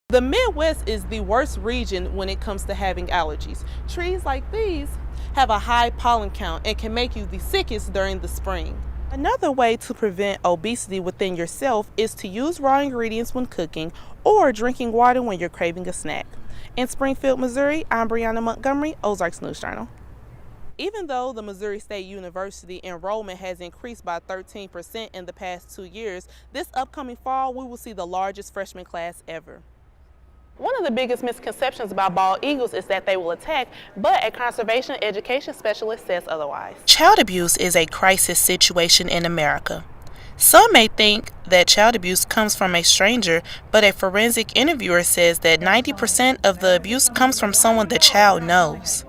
The Midwest is the worst region when it comes to having allergies. Trees like these have a high pollen count and can make you the sickest during the spring. Another way to prevent obesity within yourself is to use raw ingredients when cooking or drinking water when you're craving a snack. In Springfield, Missouri, I'm Briana Montgomery, Ozarks News Journal. Even though the Missouri State University enrollment has increased by 13% in the past 2 years, this upcoming fall we will see the largest freshman class ever. One of the biggest misconceptions about bald eagles is that they will attack, but a conservation education specialist says otherwise. Child abuse is a crisis situation in America. Some may think that child abuse comes from a stranger, but a forensic interviewer says that 90% of the abuse comes from someone the child knows.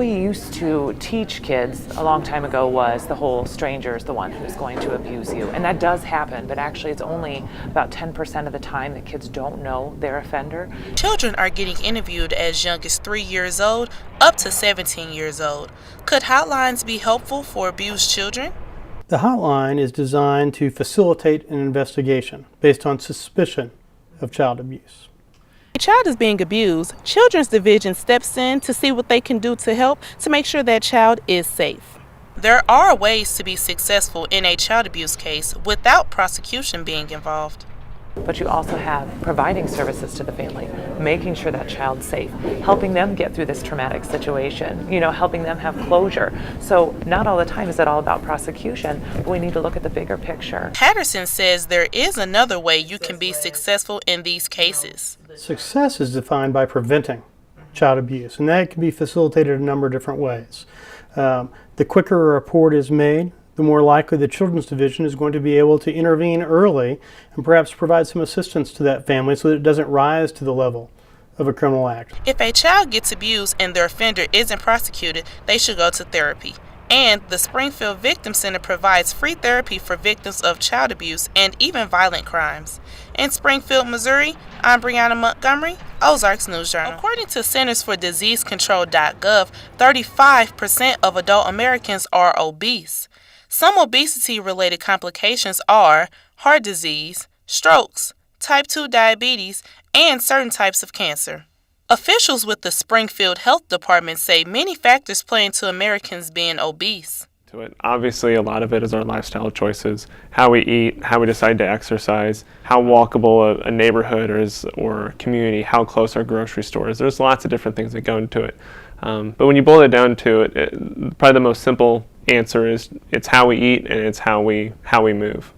We used to teach kids a long time ago was the whole stranger is the one who's going to abuse you. And that does happen, but actually it's only about 10% of the time that kids don't know their offender. Children are getting interviewed as young as 3 years old up to 17 years old. Could hotlines be helpful for abused children? The hotline is designed to facilitate an investigation based on suspicion of child abuse. A child is being abused, Children's Division steps in to see what they can do to help to make sure that child is safe. There are ways to be successful in a child abuse case without prosecution being involved. But you also have providing services to the family, making sure that child's safe, helping them get through this traumatic situation, helping them have closure. So not all the time is it all about prosecution, but we need to look at the bigger picture. Patterson says there is another way you can be successful in these cases. Success is defined by preventing child abuse, and that can be facilitated a number of different ways. The quicker a report is made, the more likely the Children's Division is going to be able to intervene early and perhaps provide some assistance to that family so that it doesn't rise to the level of a criminal act. If a child gets abused and their offender isn't prosecuted, they should go to therapy. And the Springfield Victim Center provides free therapy for victims of child abuse and even violent crimes. In Springfield, Missouri, I'm Briana Montgomery, Ozarks News Journal. According to Centers for Disease Control.gov, 35% of adult Americans are obese. Some obesity-related complications are heart disease, strokes, type 2 diabetes, and certain types of cancer. Officials with the Springfield Health Department say many factors play into Americans being obese. Obviously, a lot of it is our lifestyle choices, how we eat, how we decide to exercise, how walkable a neighborhood is or community, how close our grocery store is. There's lots of different things that go into it. But when you boil it down to it, probably the most simple answer is it's how we eat and it's how we move.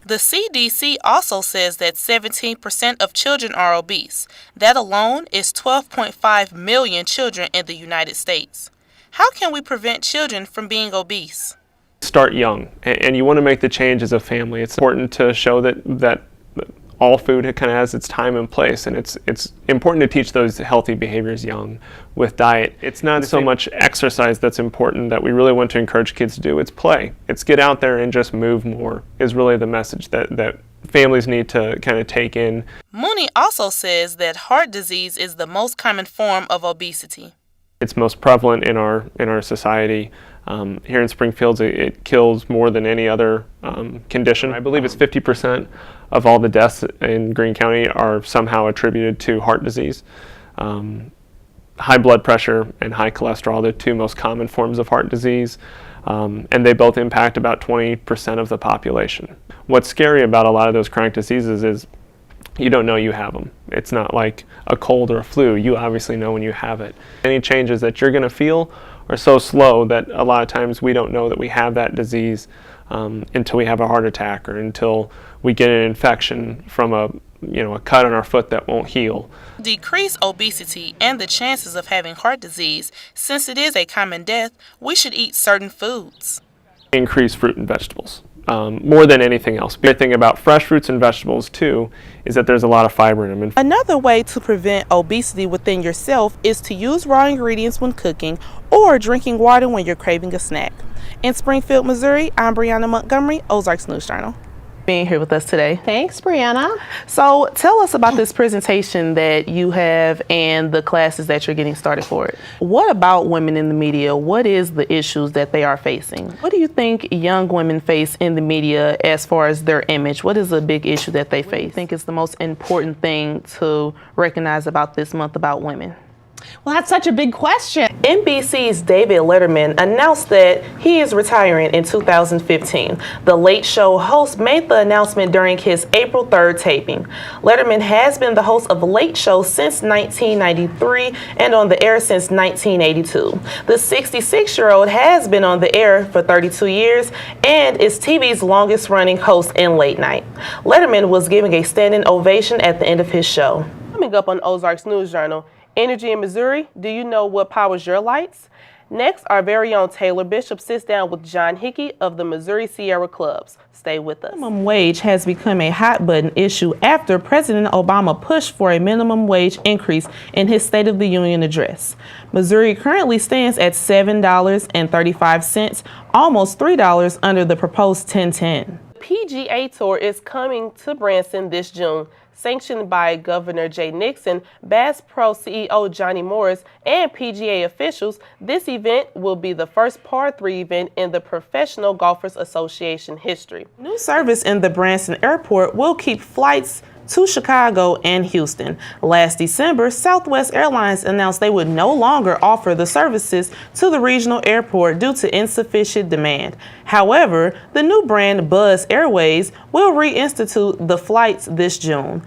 The CDC also says that 17% of children are obese. That alone is 12.5 million children in the United States. How can we prevent children from being obese? Start young, and you want to make the change as a family. It's important to show that all food kind of has its time and place, and it's important to teach those healthy behaviors young with diet. It's not so much exercise that's important that we really want to encourage kids to do. It's play. It's get out there and just move more is really the message that families need to kind of take in. Mooney also says that heart disease is the most common form of obesity. It's most prevalent in our society. Here in Springfield, it kills more than any other condition. I believe it's 50% of all the deaths in Greene County are somehow attributed to heart disease. High blood pressure and high cholesterol are the two most common forms of heart disease, and they both impact about 20% of the population. What's scary about a lot of those chronic diseases is you don't know you have them. It's not like a cold or a flu. You obviously know when you have it. Any changes that you're going to feel are so slow that a lot of times we don't know that we have that disease until we have a heart attack or until we get an infection from a cut on our foot that won't heal. Decrease obesity and the chances of having heart disease. Since it is a common death, we should eat certain foods. Increase fruit and vegetables. More than anything else. The thing about fresh fruits and vegetables too is that there's a lot of fiber in them. Another way to prevent obesity within yourself is to use raw ingredients when cooking or drinking water when you're craving a snack. In Springfield, Missouri, I'm Briana Montgomery, Ozarks News Journal. being here with us today. Thanks, Brianna. So tell us about this presentation that you have and the classes that you're getting started for it. What about women in the media? What is the issues that they are facing? What do you think young women face in the media as far as their image? What is a big issue that they face? I think it's the most important thing to recognize about this month about women. Well, that's such a big question. NBC's David Letterman announced that he is retiring in 2015. The Late Show host made the announcement during his April 3rd taping. Letterman has been the host of Late Show since 1993 and on the air since 1982. The 66-year-old has been on the air for 32 years and is TV's longest running host in late night. Letterman was giving a standing ovation at the end of his show. Coming up on Ozarks News Journal, energy in Missouri, do you know what powers your lights? Next, our very own Taylor Bishop sits down with John Hickey of the Missouri Sierra Clubs. Stay with us. Minimum wage has become a hot button issue after President Obama pushed for a minimum wage increase in his State of the Union address. Missouri currently stands at $7.35, almost $3 under the proposed 1010. The PGA Tour is coming to Branson this June. Sanctioned by Governor Jay Nixon, Bass Pro CEO Johnny Morris, and PGA officials, this event will be the first par 3 event in the Professional Golfers Association history. New service in the Branson Airport will keep flights to Chicago and Houston. Last December, Southwest Airlines announced they would no longer offer the services to the regional airport due to insufficient demand. However, the new brand Buzz Airways will reinstitute the flights this June.